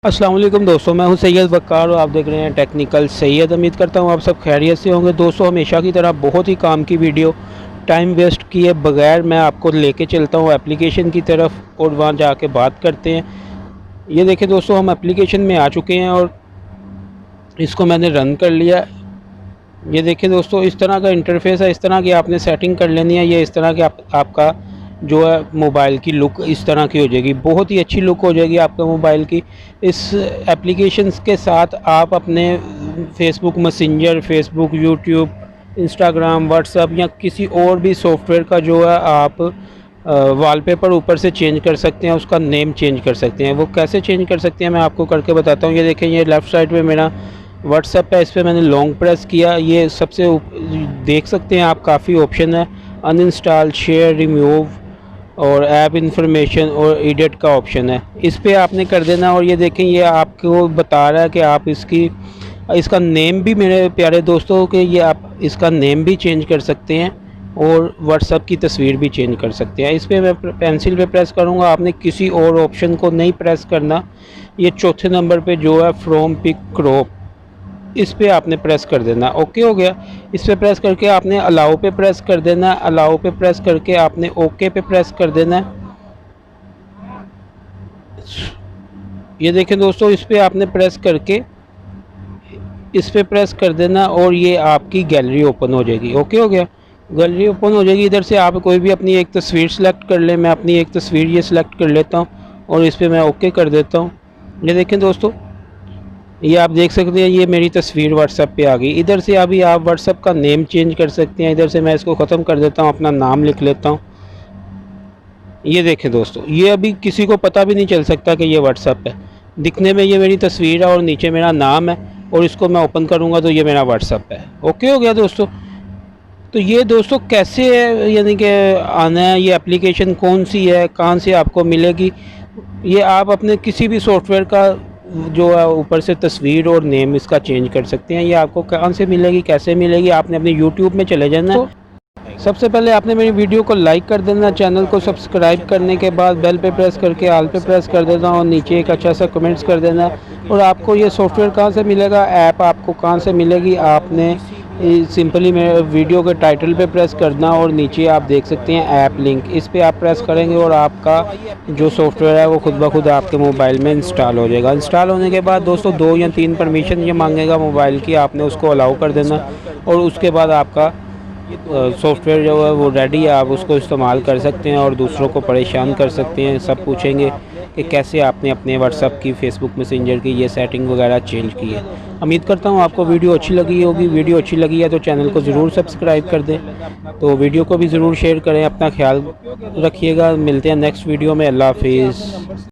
अस्सलाम वालेकुम दोस्तों, मैं हूं सैयद वक़ार और आप देख रहे हैं टेक्निकल सैयद। उम्मीद करता हूं आप सब खैरियत से होंगे। दोस्तों, हमेशा की तरह बहुत ही काम की वीडियो टाइम वेस्ट किए बगैर मैं आपको लेके चलता हूं एप्लीकेशन की तरफ और वहां जाके बात करते हैं। ये देखें दोस्तों, हम एप्लीकेशन में आ चुके हैं और इसको मैंने रन कर लिया। ये देखें दोस्तों, इस तरह का इंटरफेस है। इस तरह की आपने सेटिंग कर लेनी है। ये इस तरह के आपका जो है मोबाइल की लुक इस तरह की हो जाएगी। बहुत ही अच्छी लुक हो जाएगी आपका मोबाइल की। इस एप्लीकेशंस के साथ आप अपने Facebook messenger, Facebook, YouTube, Instagram, WhatsApp या किसी और भी सॉफ्टवेयर का जो है आप वॉलपेपर ऊपर से चेंज कर सकते हैं। उसका नेम चेंज कर सकते हैं। वो कैसे चेंज कर सकते हैं मैं आपको करके बताता हूँ। ये देखें, ये लेफ़्ट साइड पे मेरा व्हाट्सएप है। इस पर मैंने लॉन्ग प्रेस किया। ये सबसे देख सकते हैं आप, काफ़ी ऑप्शन है। अनइंस्टॉल, शेयर, रिमूव और ऐप इंफॉर्मेशन और एडिट का ऑप्शन है। इस पर आपने कर देना। और ये देखें, ये आपको बता रहा है कि आप इसका नेम भी, मेरे प्यारे दोस्तों, कि ये आप इसका नेम भी चेंज कर सकते हैं और व्हाट्सएप की तस्वीर भी चेंज कर सकते हैं। इस पर मैं पेंसिल पे प्रेस करूँगा। आपने किसी और ऑप्शन को नहीं प्रेस करना। ये चौथे नंबर पे जो है फ्रॉम पिक क्रॉप, इस पे आपने प्रेस कर देना। ओके हो गया। इस पे प्रेस करके आपने अलाउ पे प्रेस कर देना। अलाउ पे प्रेस करके आपने ओके पे प्रेस कर देना। ये देखें दोस्तों, इस पे आपने प्रेस करके इस पे प्रेस कर देना और ये आपकी गैलरी ओपन हो जाएगी। ओके हो गया। गैलरी ओपन हो जाएगी। इधर से आप कोई भी अपनी एक तस्वीर सेलेक्ट कर लें। मैं अपनी एक तस्वीर ये सिलेक्ट कर लेता हूँ और इस पर मैं ओके कर देता हूँ। ये देखें दोस्तों, ये आप देख सकते हैं, ये मेरी तस्वीर व्हाट्सएप पे आ गई। इधर से अभी आप व्हाट्सएप का नेम चेंज कर सकते हैं। इधर से मैं इसको ख़त्म कर देता हूँ, अपना नाम लिख लेता हूँ। ये देखें दोस्तों, ये अभी किसी को पता भी नहीं चल सकता कि ये व्हाट्सएप है। दिखने में ये मेरी तस्वीर है और नीचे मेरा नाम है। और इसको मैं ओपन करूँगा तो ये मेरा व्हाट्सएप है। ओके हो गया दोस्तों। तो ये दोस्तों कैसे है, यानी कि आना है, ये एप्लीकेशन कौन सी है, कहाँ से आपको मिलेगी, ये आप अपने किसी भी सॉफ्टवेयर का जो है ऊपर से तस्वीर और नेम इसका चेंज कर सकते हैं। ये आपको कहाँ से मिलेगी, कैसे मिलेगी, आपने अपने यूट्यूब में चले जाना है। सबसे पहले आपने मेरी वीडियो को लाइक कर देना, चैनल को सब्सक्राइब करने के बाद बेल पे प्रेस करके ऑल पे प्रेस कर देना और नीचे एक अच्छा सा कमेंट्स कर देना। और आपको ये सॉफ्टवेयर कहाँ से मिलेगा, ऐप आपको कहाँ से मिलेगी, आपने सिंपली मेरे वीडियो के टाइटल पे प्रेस करना और नीचे आप देख सकते हैं ऐप लिंक, इस पर आप प्रेस करेंगे और आपका जो सॉफ्टवेयर है वो खुद ब खुद आपके मोबाइल में इंस्टॉल हो जाएगा। इंस्टॉल होने के बाद दोस्तों 2 या 3 परमिशन ये मांगेगा मोबाइल की, आपने उसको अलाउ कर देना और उसके बाद आपका सॉफ्टवेयर जो है वो रेडी है। आप उसको इस्तेमाल कर सकते हैं और दूसरों को परेशान कर सकते हैं। सब पूछेंगे कि कैसे आपने अपने व्हाट्सएप की, फेसबुक मैसेंजर की ये सेटिंग वगैरह चेंज की है। उम्मीद करता हूँ आपको वीडियो अच्छी लगी होगी। वीडियो अच्छी लगी है तो चैनल को ज़रूर सब्सक्राइब कर दें, तो वीडियो को भी ज़रूर शेयर करें। अपना ख्याल रखिएगा। मिलते हैं नेक्स्ट वीडियो में। अल्लाह हाफिज़।